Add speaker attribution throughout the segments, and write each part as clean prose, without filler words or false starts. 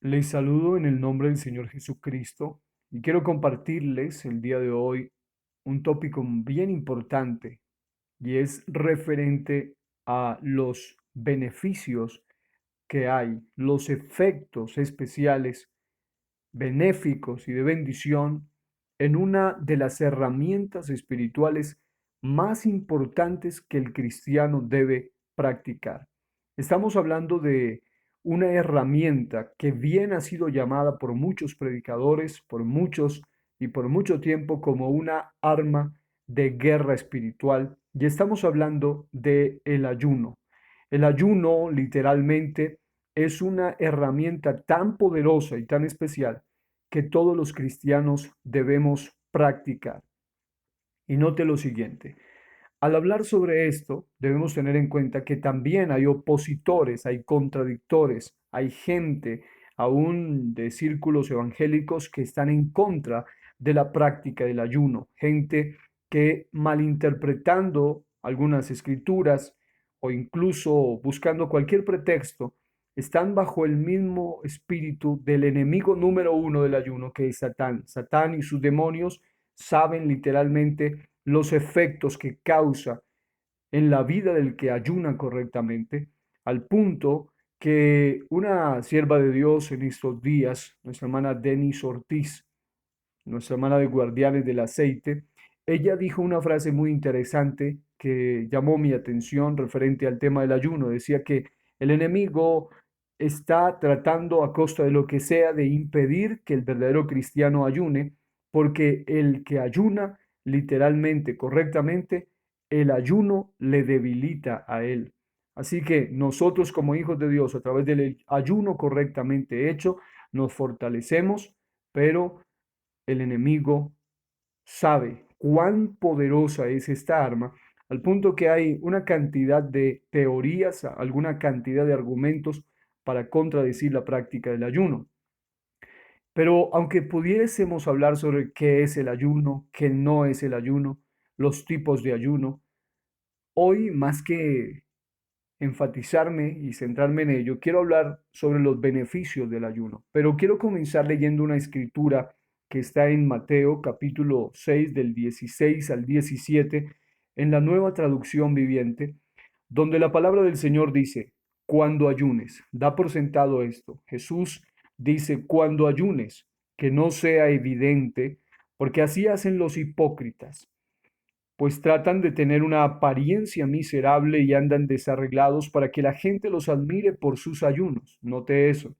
Speaker 1: Les saludo en el nombre del Señor Jesucristo y quiero compartirles el día de hoy un tópico bien importante y es referente a los beneficios que hay, los efectos especiales, benéficos y de bendición en una de las herramientas espirituales más importantes que el cristiano debe practicar. Estamos hablando de una herramienta que bien ha sido llamada por muchos predicadores, por muchos y por mucho tiempo como una arma de guerra espiritual, y estamos hablando de el ayuno. El ayuno literalmente es una herramienta tan poderosa y tan especial que todos los cristianos debemos practicar. Y note lo siguiente, al hablar sobre esto, debemos tener en cuenta que también hay opositores, hay contradictores, hay gente aún de círculos evangélicos que están en contra de la práctica del ayuno, gente que malinterpretando algunas escrituras o incluso buscando cualquier pretexto, están bajo el mismo espíritu del enemigo número uno del ayuno, que es Satán. Satán y sus demonios saben literalmente los efectos que causa en la vida del que ayuna correctamente, al punto que una sierva de Dios en estos días, nuestra hermana Denis Ortiz, nuestra hermana de Guardianes del Aceite, ella dijo una frase muy interesante que llamó mi atención referente al tema del ayuno. Decía que el enemigo está tratando a costa de lo que sea de impedir que el verdadero cristiano ayune, porque el que ayuna literalmente, correctamente, el ayuno le debilita a él. Así que nosotros como hijos de Dios, a través del ayuno correctamente hecho, nos fortalecemos, pero el enemigo sabe cuán poderosa es esta arma, al punto que hay una cantidad de teorías, alguna cantidad de argumentos para contradecir la práctica del ayuno. Pero aunque pudiésemos hablar sobre qué es el ayuno, qué no es el ayuno, los tipos de ayuno, hoy más que enfatizarme y centrarme en ello, quiero hablar sobre los beneficios del ayuno, pero quiero comenzar leyendo una escritura que está en Mateo capítulo 6 del 16 al 17 en la Nueva Traducción Viviente, donde la palabra del Señor dice, cuando ayunes, da por sentado esto. Jesús dice, cuando ayunes, que no sea evidente, porque así hacen los hipócritas, pues tratan de tener una apariencia miserable y andan desarreglados para que la gente los admire por sus ayunos. Note eso.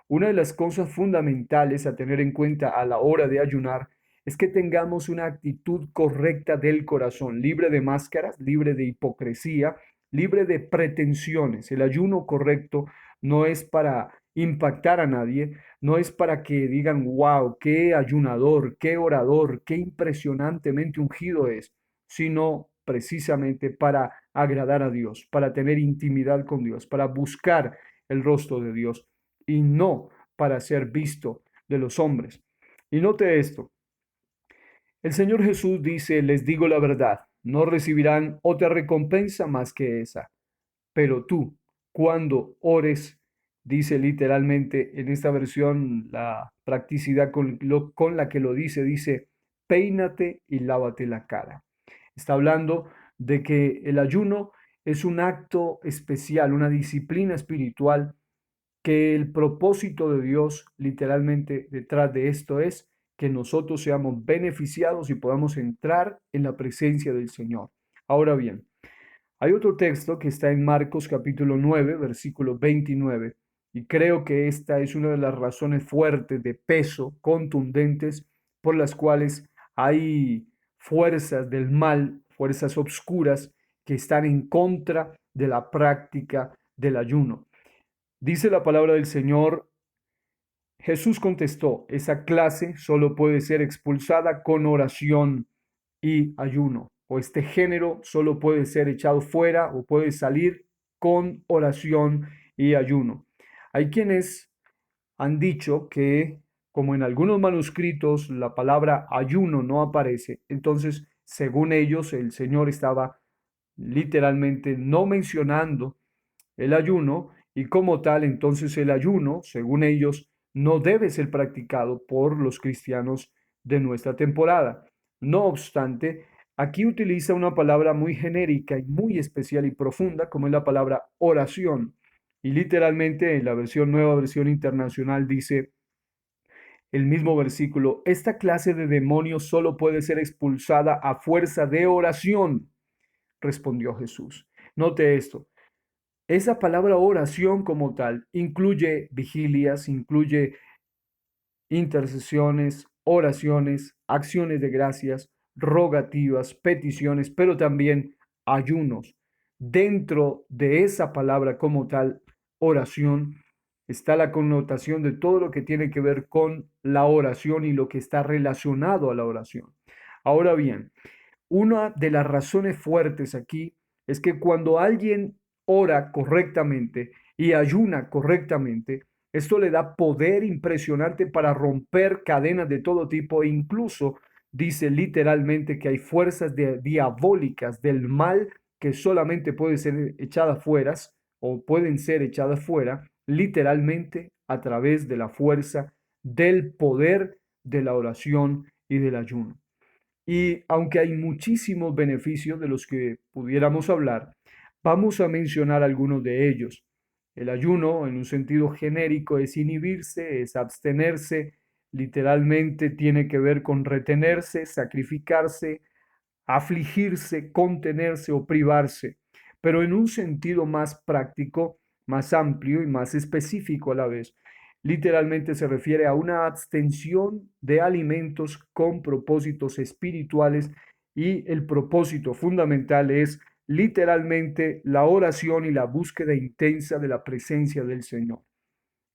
Speaker 1: Una de las cosas fundamentales a tener en cuenta a la hora de ayunar es que tengamos una actitud correcta del corazón, libre de máscaras, libre de hipocresía, libre de pretensiones. El ayuno correcto no es para impactar a nadie, no es para que digan, wow, qué ayunador, qué orador, qué impresionantemente ungido es, sino precisamente para agradar a Dios, para tener intimidad con Dios, para buscar el rostro de Dios y no para ser visto de los hombres. Y note esto, el Señor Jesús dice, les digo la verdad, no recibirán otra recompensa más que esa. Pero tú, cuando ores, dice literalmente en esta versión, la practicidad con la que lo dice, dice, peínate y lávate la cara. Está hablando de que el ayuno es un acto especial, una disciplina espiritual que el propósito de Dios literalmente detrás de esto es que nosotros seamos beneficiados y podamos entrar en la presencia del Señor. Ahora bien, hay otro texto que está en Marcos capítulo 9 versículo 29 y creo que esta es una de las razones fuertes, de peso, contundentes, por las cuales hay fuerzas del mal, fuerzas obscuras que están en contra de la práctica del ayuno. Dice la palabra del Señor, Jesús contestó, esa clase solo puede ser expulsada con oración y ayuno, o este género solo puede ser echado fuera o puede salir con oración y ayuno. Hay quienes han dicho que, como en algunos manuscritos la palabra ayuno no aparece, entonces, según ellos, el Señor estaba literalmente no mencionando el ayuno y como tal, entonces el ayuno, según ellos, no debe ser practicado por los cristianos de nuestra temporada. No obstante, aquí utiliza una palabra muy genérica y muy especial y profunda, como es la palabra oración. Y literalmente en la nueva versión internacional dice el mismo versículo, esta clase de demonios solo puede ser expulsada a fuerza de oración, respondió Jesús. Note esto, esa palabra oración como tal incluye vigilias, incluye intercesiones, oraciones, acciones de gracias, rogativas, peticiones, pero también ayunos. Dentro de esa palabra como tal, oración, está la connotación de todo lo que tiene que ver con la oración y lo que está relacionado a la oración. Ahora bien, una de las razones fuertes aquí es que cuando alguien ora correctamente y ayuna correctamente, esto le da poder impresionante para romper cadenas de todo tipo e incluso dice literalmente que hay fuerzas diabólicas del mal que solamente pueden ser echadas fuera o pueden ser echadas fuera literalmente a través de la fuerza del poder de la oración y del ayuno. Y aunque hay muchísimos beneficios de los que pudiéramos hablar, vamos a mencionar algunos de ellos. El ayuno, en un sentido genérico, es inhibirse, es abstenerse, literalmente tiene que ver con retenerse, sacrificarse, afligirse, contenerse o privarse, pero en un sentido más práctico, más amplio y más específico a la vez. Literalmente se refiere a una abstención de alimentos con propósitos espirituales y el propósito fundamental es literalmente la oración y la búsqueda intensa de la presencia del Señor.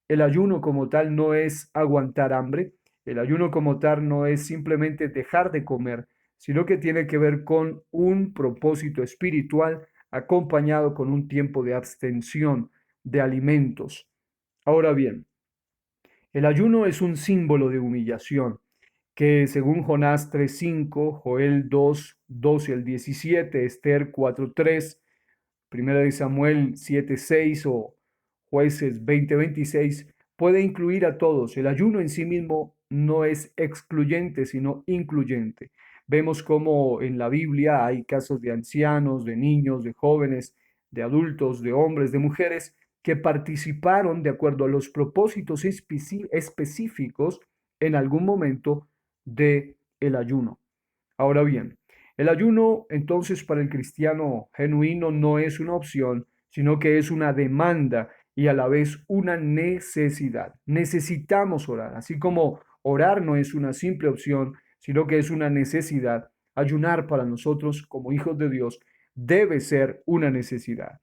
Speaker 1: El ayuno como tal no es aguantar hambre, el ayuno como tal no es simplemente dejar de comer, sino que tiene que ver con un propósito espiritual acompañado con un tiempo de abstención de alimentos. Ahora bien, el ayuno es un símbolo de humillación que según Jonás 3:5, Joel 2:12 al 17, Esther 4:3, Primera de Samuel 7:6 o Jueces 20:26, puede incluir a todos. El ayuno en sí mismo no es excluyente, sino incluyente. Vemos cómo en la Biblia hay casos de ancianos, de niños, de jóvenes, de adultos, de hombres, de mujeres que participaron de acuerdo a los propósitos específicos en algún momento de el ayuno. Ahora bien, el ayuno entonces para el cristiano genuino no es una opción, sino que es una demanda y a la vez una necesidad. Necesitamos orar, así como orar no es una simple opción, sino que es una necesidad. Ayunar para nosotros como hijos de Dios debe ser una necesidad.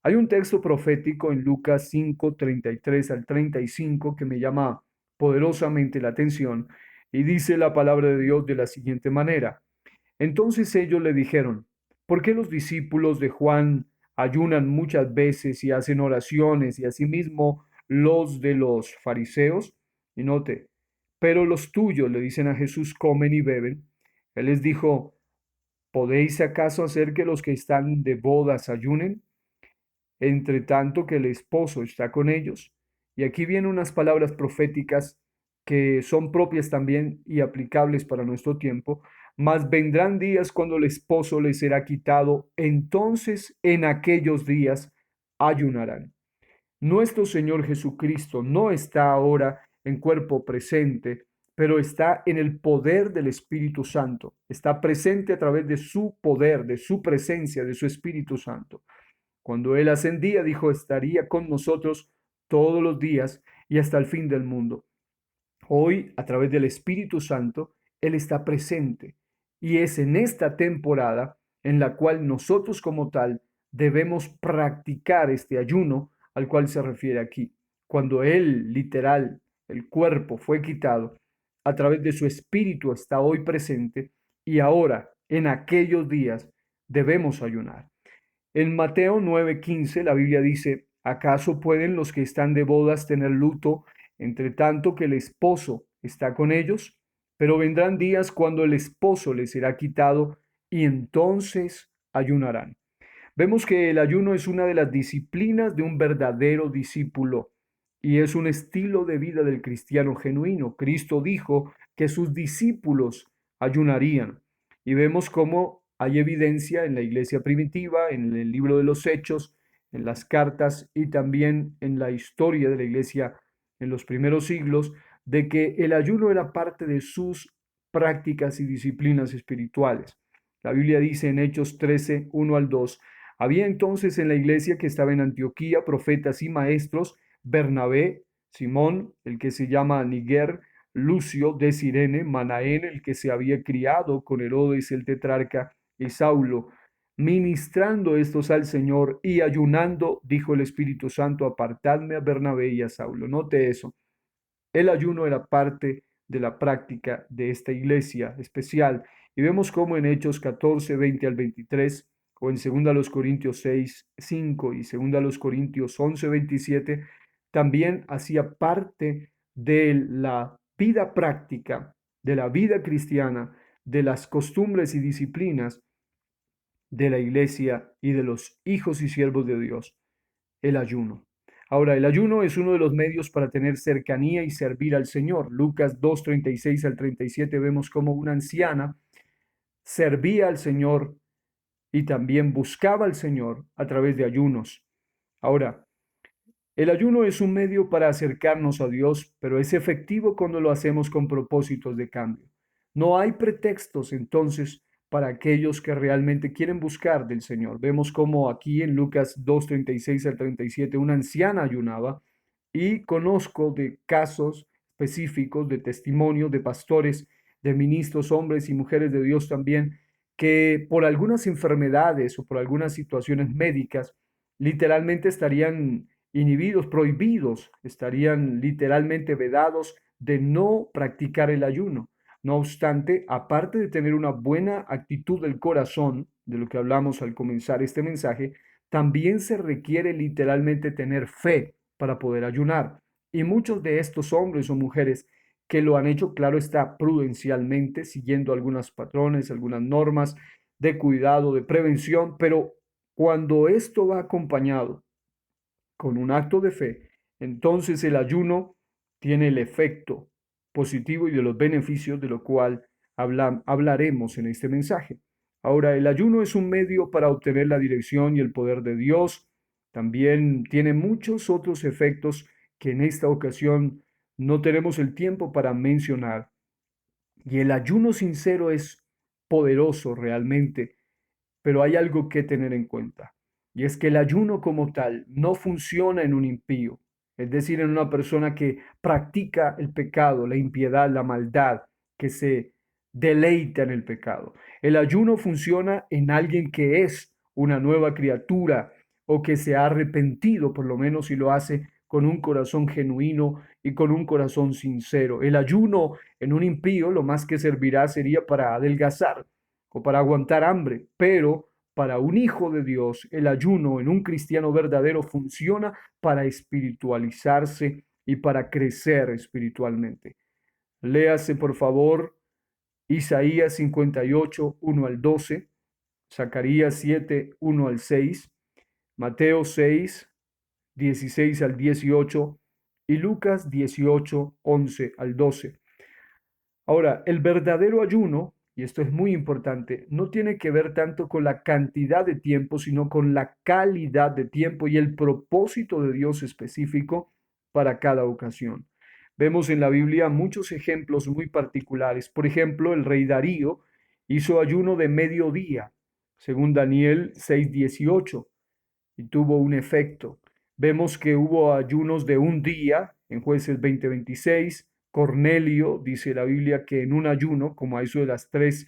Speaker 1: Hay un texto profético en Lucas 5:33 al 35 que me llama poderosamente la atención y dice la palabra de Dios de la siguiente manera. Entonces ellos le dijeron, ¿por qué los discípulos de Juan ayunan muchas veces y hacen oraciones y asimismo los de los fariseos? Y note, pero los tuyos, le dicen a Jesús, comen y beben. Él les dijo, ¿podéis acaso hacer que los que están de bodas ayunen, entre tanto que el esposo está con ellos? Y aquí vienen unas palabras proféticas que son propias también y aplicables para nuestro tiempo. Mas vendrán días cuando el esposo les será quitado, entonces en aquellos días ayunarán. Nuestro Señor Jesucristo no está ahora en cuerpo presente, pero está en el poder del Espíritu Santo. Está presente a través de su poder, de su presencia, de su Espíritu Santo. Cuando Él ascendía, dijo, estaría con nosotros todos los días y hasta el fin del mundo. Hoy, a través del Espíritu Santo, Él está presente. Y es en esta temporada en la cual nosotros como tal debemos practicar este ayuno al cual se refiere aquí. Cuando Él, literal, el cuerpo fue quitado, a través de su Espíritu está hoy presente y ahora, en aquellos días, debemos ayunar. En Mateo 9:15 la Biblia dice, ¿acaso pueden los que están de bodas tener luto entre tanto que el esposo está con ellos? Pero vendrán días cuando el esposo les será quitado y entonces ayunarán. Vemos que el ayuno es una de las disciplinas de un verdadero discípulo y es un estilo de vida del cristiano genuino. Cristo dijo que sus discípulos ayunarían y vemos cómo hay evidencia en la iglesia primitiva, en el libro de los Hechos, en las cartas y también en la historia de la iglesia en los primeros siglos, de que el ayuno era parte de sus prácticas y disciplinas espirituales. La Biblia dice en Hechos 13, 1 al 2, había entonces en la iglesia que estaba en Antioquía profetas y maestros, Bernabé, Simón, el que se llama Niger, Lucio de Cirene, Manaén, el que se había criado con Herodes el tetrarca, y Saulo. Ministrando estos al Señor y ayunando, dijo el Espíritu Santo, apartadme a Bernabé y a Saulo. Note eso. El ayuno era parte de la práctica de esta iglesia especial. Y vemos cómo en Hechos 14, 20 al 23, o en 2 Corintios 6, 5 y 2 Corintios 11, 27, también hacía parte de la vida práctica, de la vida cristiana, de las costumbres y disciplinas de la iglesia y de los hijos y siervos de Dios, el ayuno. Ahora, el ayuno es uno de los medios para tener cercanía y servir al Señor. Lucas 2, 36 al 37 vemos cómo una anciana servía al Señor y también buscaba al Señor a través de ayunos. Ahora, el ayuno es un medio para acercarnos a Dios, pero es efectivo cuando lo hacemos con propósitos de cambio. No hay pretextos entonces para aquellos que realmente quieren buscar del Señor. Vemos como aquí en Lucas 2, 36 al 37 una anciana ayunaba y conozco de casos específicos, de testimonios de pastores, de ministros, hombres y mujeres de Dios también, que por algunas enfermedades o por algunas situaciones médicas literalmente estarían inhibidos, prohibidos, estarían literalmente vedados de no practicar el ayuno. No obstante, aparte de tener una buena actitud del corazón, de lo que hablamos al comenzar este mensaje, también se requiere literalmente tener fe para poder ayunar. Y muchos de estos hombres o mujeres que lo han hecho, claro está, prudencialmente, siguiendo algunos patrones, algunas normas de cuidado, de prevención, pero cuando esto va acompañado con un acto de fe, entonces el ayuno tiene el efecto positivo y de los beneficios de lo cual hablaremos en este mensaje. Ahora, el ayuno es un medio para obtener la dirección y el poder de Dios. También tiene muchos otros efectos que en esta ocasión no tenemos el tiempo para mencionar. Y el ayuno sincero es poderoso realmente, pero hay algo que tener en cuenta, y es que el ayuno como tal no funciona en un impío, es decir, en una persona que practica el pecado, la impiedad, la maldad, que se deleita en el pecado. El ayuno funciona en alguien que es una nueva criatura o que se ha arrepentido, por lo menos si lo hace con un corazón genuino y con un corazón sincero. El ayuno en un impío lo más que servirá sería para adelgazar o para aguantar hambre, pero para un hijo de Dios, el ayuno en un cristiano verdadero funciona para espiritualizarse y para crecer espiritualmente. Léase, por favor, Isaías 58, 1 al 12, Zacarías 7, 1 al 6, Mateo 6, 16 al 18 y Lucas 18, 11 al 12. Ahora, el verdadero ayuno, y esto es muy importante, no tiene que ver tanto con la cantidad de tiempo, sino con la calidad de tiempo y el propósito de Dios específico para cada ocasión. Vemos en la Biblia muchos ejemplos muy particulares. Por ejemplo, el rey Darío hizo ayuno de mediodía, según Daniel 6:18, y tuvo un efecto. Vemos que hubo ayunos de un día en Jueces 20:26. Cornelio, dice la Biblia, que en un ayuno, como a eso de las 3,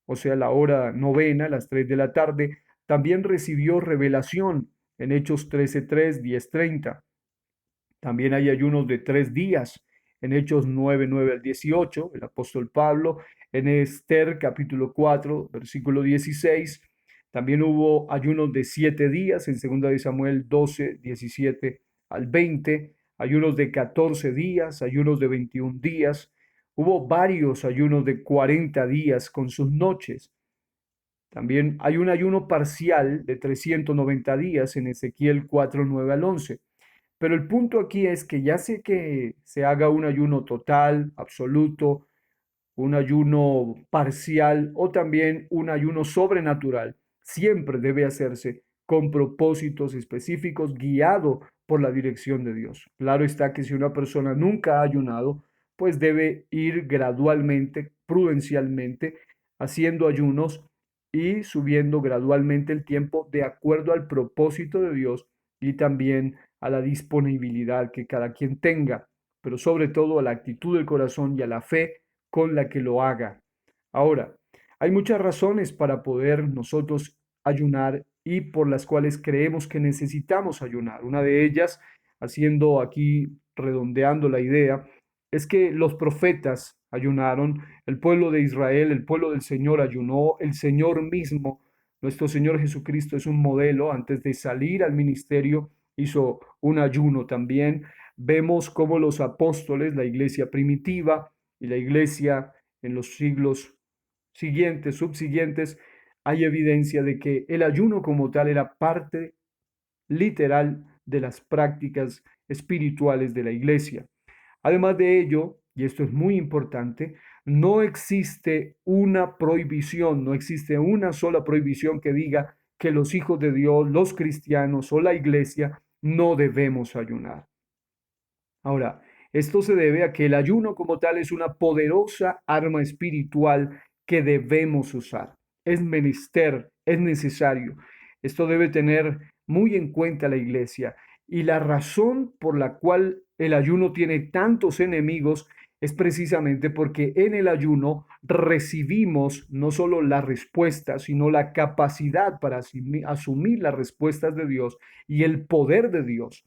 Speaker 1: o sea, la hora novena, las 3 de la tarde, también recibió revelación en Hechos 13:3, 10:30. También hay ayunos de 3 días en Hechos 9, 9 al 18, el apóstol Pablo, en Esther capítulo 4, versículo 16. También hubo ayunos de 7 días en 2 de Samuel 12, 17 al 20, ayunos de 14 días, ayunos de 21 días. Hubo varios ayunos de 40 días con sus noches. También hay un ayuno parcial de 390 días en Ezequiel 4, 9 al 11. Pero el punto aquí es que ya sea que se haga un ayuno total, absoluto, un ayuno parcial o también un ayuno sobrenatural, siempre debe hacerse con propósitos específicos, guiado por la dirección de Dios. Claro está que si una persona nunca ha ayunado, pues debe ir gradualmente, prudencialmente, haciendo ayunos y subiendo gradualmente el tiempo de acuerdo al propósito de Dios y también a la disponibilidad que cada quien tenga, pero sobre todo a la actitud del corazón y a la fe con la que lo haga. Ahora, hay muchas razones para poder nosotros ayunar y por las cuales creemos que necesitamos ayunar. Una de ellas, haciendo aquí, redondeando la idea, es que los profetas ayunaron, el pueblo de Israel, el pueblo del Señor ayunó, el Señor mismo, nuestro Señor Jesucristo es un modelo, antes de salir al ministerio hizo un ayuno también. Vemos cómo los apóstoles, la iglesia primitiva y la iglesia en los siglos siguientes, subsiguientes, hay evidencia de que el ayuno como tal era parte literal de las prácticas espirituales de la iglesia. Además de ello, y esto es muy importante, no existe una prohibición, no existe una sola prohibición que diga que los hijos de Dios, los cristianos o la iglesia no debemos ayunar. Ahora, esto se debe a que el ayuno como tal es una poderosa arma espiritual que debemos usar. Es menester, es necesario. Esto debe tener muy en cuenta la iglesia. Y la razón por la cual el ayuno tiene tantos enemigos es precisamente porque en el ayuno recibimos no solo la respuesta, sino la capacidad para asumir las respuestas de Dios y el poder de Dios.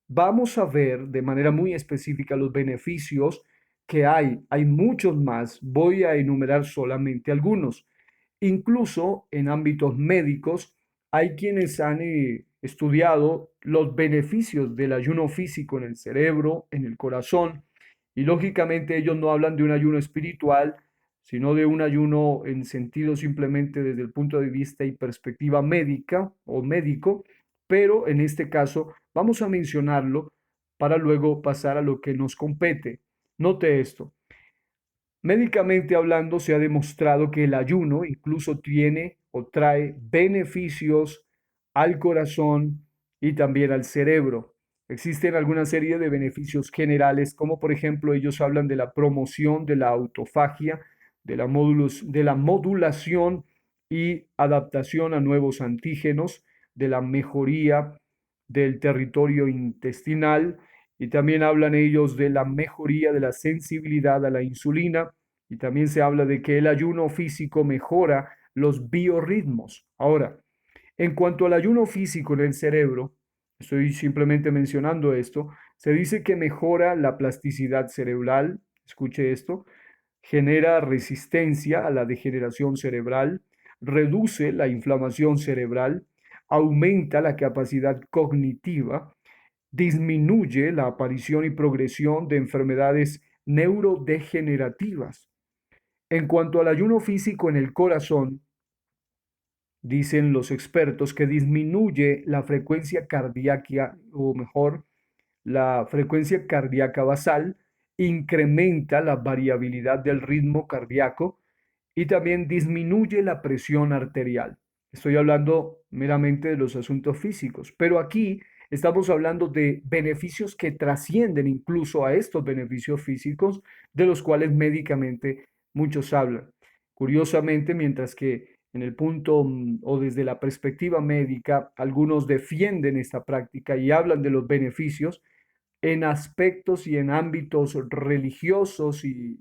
Speaker 1: Vamos a ver de manera muy específica los beneficios que hay. Hay muchos más. Voy a enumerar solamente algunos. Incluso en ámbitos médicos, hay quienes han estudiado los beneficios del ayuno físico en el cerebro, en el corazón, y lógicamente ellos no hablan de un ayuno espiritual, sino de un ayuno en sentido simplemente desde el punto de vista y perspectiva médica o médico, pero en este caso vamos a mencionarlo para luego pasar a lo que nos compete. Note esto. Médicamente hablando, se ha demostrado que el ayuno incluso tiene o trae beneficios al corazón y también al cerebro. Existen alguna serie de beneficios generales, como por ejemplo ellos hablan de la promoción de la autofagia, de la modulación y adaptación a nuevos antígenos, de la mejoría del territorio intestinal, y también hablan ellos de la mejoría de la sensibilidad a la insulina, y también se habla de que el ayuno físico mejora los biorritmos. Ahora, en cuanto al ayuno físico en el cerebro, estoy simplemente mencionando esto, se dice que mejora la plasticidad cerebral, escuche esto, genera resistencia a la degeneración cerebral, reduce la inflamación cerebral, aumenta la capacidad cognitiva, disminuye la aparición y progresión de enfermedades neurodegenerativas. En cuanto al ayuno físico en el corazón, dicen los expertos que disminuye la frecuencia cardíaca, o mejor, la frecuencia cardíaca basal, incrementa la variabilidad del ritmo cardíaco y también disminuye la presión arterial. Estoy hablando meramente de los asuntos físicos, pero aquí estamos hablando de beneficios que trascienden incluso a estos beneficios físicos, de los cuales médicamente muchos hablan. Curiosamente, mientras que en el punto o desde la perspectiva médica, algunos defienden esta práctica y hablan de los beneficios, en aspectos y en ámbitos religiosos e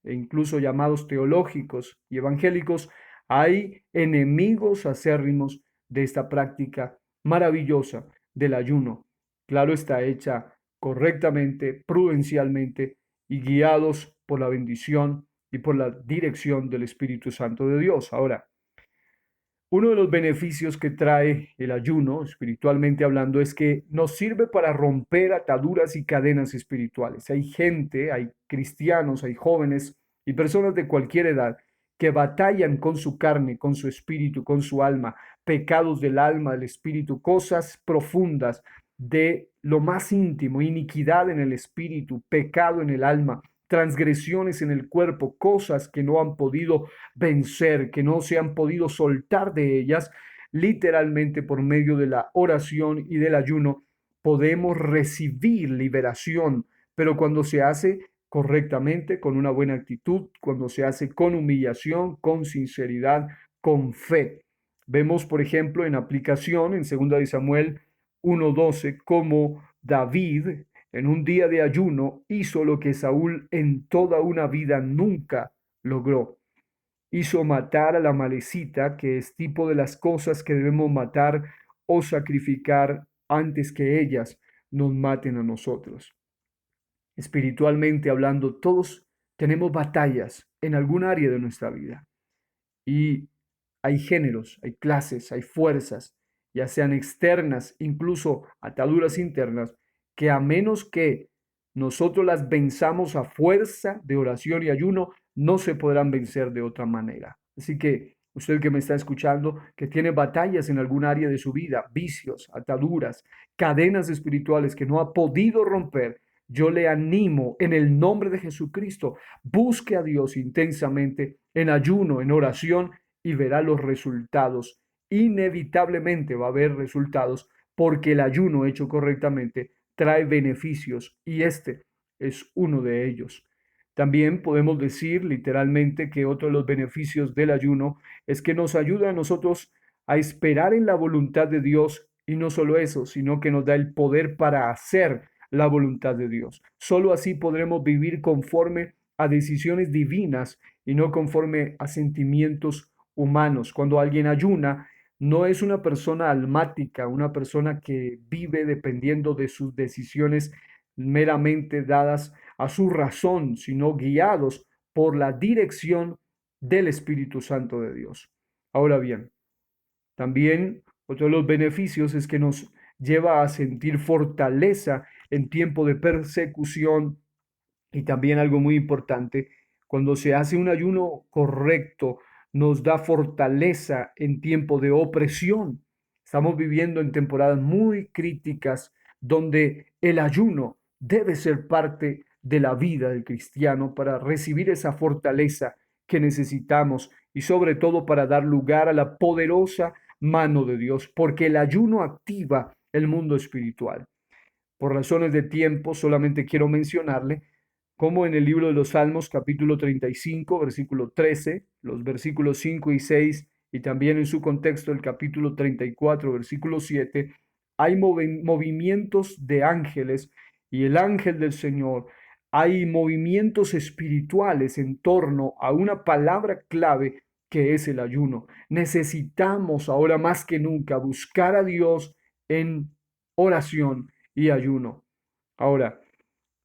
Speaker 1: incluso llamados teológicos y evangélicos, hay enemigos acérrimos de esta práctica maravillosa del ayuno. Claro, está hecha correctamente, prudencialmente y guiados por la bendición y por la dirección del Espíritu Santo de Dios. Ahora, uno de los beneficios que trae el ayuno, espiritualmente hablando, es que nos sirve para romper ataduras y cadenas espirituales. Hay gente, hay cristianos, hay jóvenes y personas de cualquier edad que batallan con su carne, con su espíritu, con su alma, pecados del alma, del espíritu, cosas profundas de lo más íntimo, iniquidad en el espíritu, pecado en el alma, transgresiones en el cuerpo, cosas que no han podido vencer, que no se han podido soltar de ellas, literalmente por medio de la oración y del ayuno, podemos recibir liberación, pero cuando se hace correctamente, con una buena actitud, cuando se hace con humillación, con sinceridad, con fe. Vemos, por ejemplo, en aplicación en 2 de Samuel 1:12, cómo David en un día de ayuno hizo lo que Saúl en toda una vida nunca logró. Hizo matar a la malecita, que es tipo de las cosas que debemos matar o sacrificar antes que ellas nos maten a nosotros. Espiritualmente hablando, todos tenemos batallas en algún área de nuestra vida. Y hay géneros, hay clases, hay fuerzas, ya sean externas, incluso ataduras internas, que a menos que nosotros las venzamos a fuerza de oración y ayuno, no se podrán vencer de otra manera. Así que usted que me está escuchando, que tiene batallas en algún área de su vida, vicios, ataduras, cadenas espirituales que no ha podido romper, yo le animo en el nombre de Jesucristo, busque a Dios intensamente en ayuno, en oración y verá los resultados. Inevitablemente va a haber resultados porque el ayuno hecho correctamente trae beneficios y este es uno de ellos. También podemos decir literalmente que otro de los beneficios del ayuno es que nos ayuda a nosotros a esperar en la voluntad de Dios y no solo eso, sino que nos da el poder para hacer la voluntad de Dios. Solo así podremos vivir conforme a decisiones divinas y no conforme a sentimientos humanos. Cuando alguien ayuna, no es una persona almática, una persona que vive dependiendo de sus decisiones meramente dadas a su razón, sino guiados por la dirección del Espíritu Santo de Dios. Ahora bien, también otro de los beneficios es que nos lleva a sentir fortaleza en tiempo de persecución y también algo muy importante, cuando se hace un ayuno correcto, nos da fortaleza en tiempo de opresión. Estamos viviendo en temporadas muy críticas donde el ayuno debe ser parte de la vida del cristiano para recibir esa fortaleza que necesitamos y sobre todo para dar lugar a la poderosa mano de Dios, porque el ayuno activa el mundo espiritual. Por razones de tiempo, solamente quiero mencionarle cómo en el libro de los Salmos, capítulo 35, versículo 13, los versículos 5 y 6, y también en su contexto el capítulo 34, versículo 7, hay movimientos de ángeles y el ángel del Señor. Hay movimientos espirituales en torno a una palabra clave que es el ayuno. Necesitamos ahora más que nunca buscar a Dios en oración y ayuno. Ahora,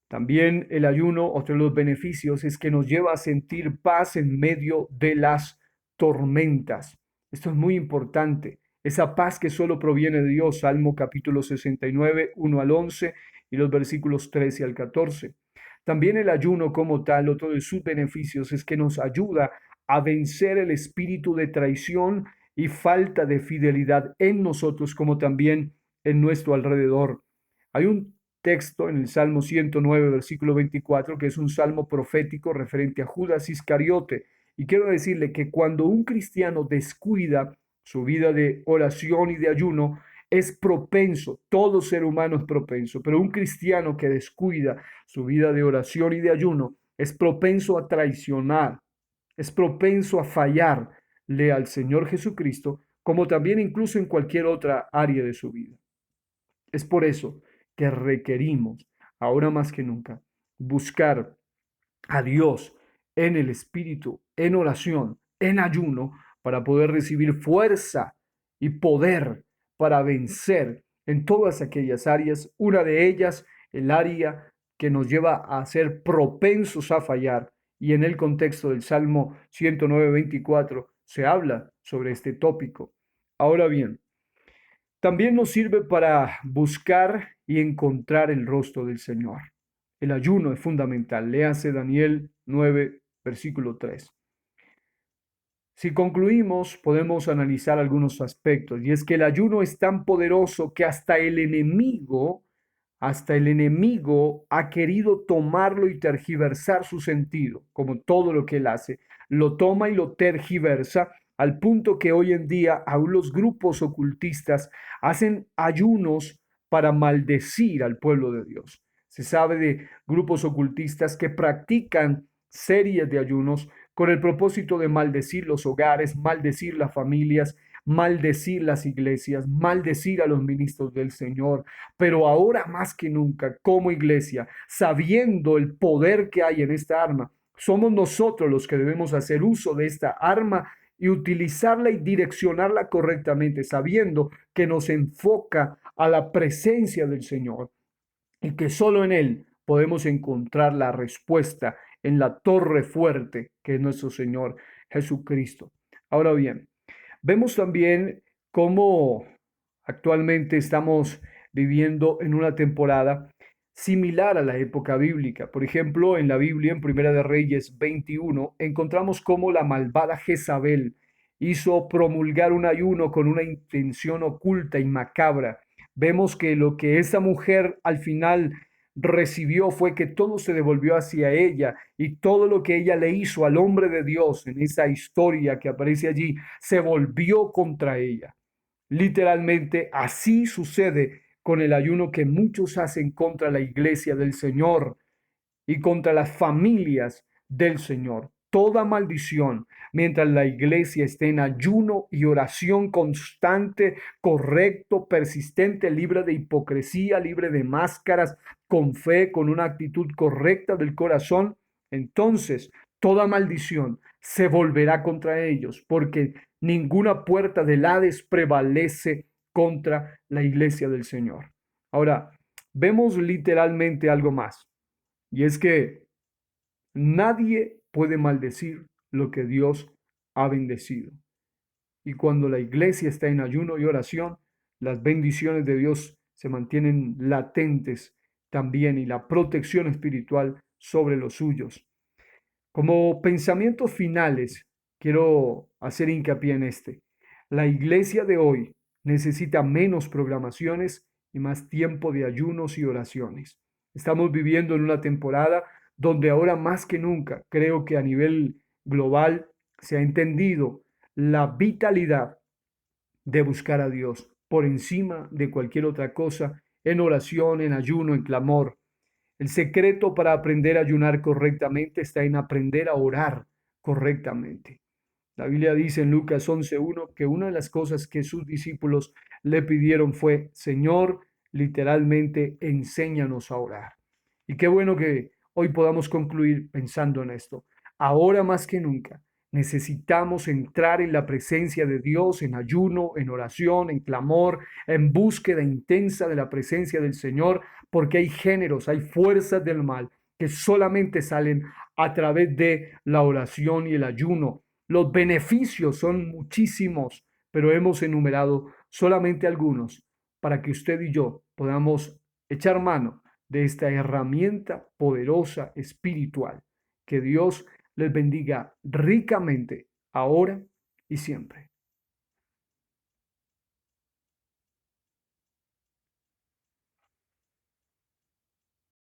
Speaker 1: también el ayuno, otro de los beneficios es que nos lleva a sentir paz en medio de las tormentas. Esto es muy importante. Esa paz que solo proviene de Dios, Salmo capítulo 69, 1 al 11 y los versículos 13 al 14. También el ayuno como tal, otro de sus beneficios es que nos ayuda a vencer el espíritu de traición y falta de fidelidad en nosotros como también en nuestro alrededor. Hay un texto en el Salmo 109, versículo 24, que es un salmo profético referente a Judas Iscariote. Y quiero decirle que cuando un cristiano descuida su vida de oración y de ayuno, es propenso, todo ser humano es propenso, pero un cristiano que descuida su vida de oración y de ayuno es propenso a traicionar, es propenso a fallarle al Señor Jesucristo, como también incluso en cualquier otra área de su vida. Es por eso que requerimos, ahora más que nunca, buscar a Dios en el Espíritu, en oración, en ayuno, para poder recibir fuerza y poder para vencer en todas aquellas áreas. Una de ellas, el área que nos lleva a ser propensos a fallar. Y en el contexto del Salmo 109, 24 se habla sobre este tópico. Ahora bien, también nos sirve para buscar y encontrar el rostro del Señor. El ayuno es fundamental. Léase Daniel 9, versículo 3. Si concluimos, podemos analizar algunos aspectos, y es que el ayuno es tan poderoso que hasta el enemigo ha querido tomarlo y tergiversar su sentido, como todo lo que él hace. Lo toma y lo tergiversa al punto que hoy en día aún los grupos ocultistas hacen ayunos para maldecir al pueblo de Dios. Se sabe de grupos ocultistas que practican series de ayunos con el propósito de maldecir los hogares, maldecir las familias, maldecir las iglesias, maldecir a los ministros del Señor. Pero ahora más que nunca, como iglesia, sabiendo el poder que hay en esta arma, somos nosotros los que debemos hacer uso de esta arma y utilizarla y direccionarla correctamente, sabiendo que nos enfoca a la presencia del Señor y que solo en Él podemos encontrar la respuesta en la torre fuerte que es nuestro Señor Jesucristo. Ahora bien, vemos también cómo actualmente estamos viviendo en una temporada similar a la época bíblica. Por ejemplo, en la Biblia, en Primera de Reyes 21, encontramos cómo la malvada Jezabel hizo promulgar un ayuno con una intención oculta y macabra. Vemos que lo que esa mujer al final recibió fue que todo se devolvió hacia ella y todo lo que ella le hizo al hombre de Dios en esa historia que aparece allí se volvió contra ella. Literalmente así sucede con el ayuno que muchos hacen contra la iglesia del Señor y contra las familias del Señor. Toda maldición, mientras la iglesia esté en ayuno y oración constante, correcto, persistente, libre de hipocresía, libre de máscaras, con fe, con una actitud correcta del corazón, entonces toda maldición se volverá contra ellos, porque ninguna puerta del Hades prevalece contra la iglesia del Señor. Ahora, vemos literalmente algo más. Y es que nadie puede maldecir lo que Dios ha bendecido. Y cuando la iglesia está en ayuno y oración, las bendiciones de Dios se mantienen latentes también y la protección espiritual sobre los suyos. Como pensamientos finales, quiero hacer hincapié en este. La iglesia de hoy necesita menos programaciones y más tiempo de ayunos y oraciones. Estamos viviendo en una temporada donde ahora más que nunca creo que a nivel global se ha entendido la vitalidad de buscar a Dios por encima de cualquier otra cosa, en oración, en ayuno, en clamor. El secreto para aprender a ayunar correctamente está en aprender a orar correctamente. La Biblia dice en Lucas 11:1 que una de las cosas que sus discípulos le pidieron fue, Señor, literalmente, enséñanos a orar. Y qué bueno que hoy podamos concluir pensando en esto. Ahora más que nunca necesitamos entrar en la presencia de Dios en ayuno, en oración, en clamor, en búsqueda intensa de la presencia del Señor, porque hay géneros, hay fuerzas del mal que solamente salen a través de la oración y el ayuno. Los beneficios son muchísimos, pero hemos enumerado solamente algunos para que usted y yo podamos echar mano de esta herramienta poderosa espiritual. Que Dios les bendiga ricamente ahora y siempre.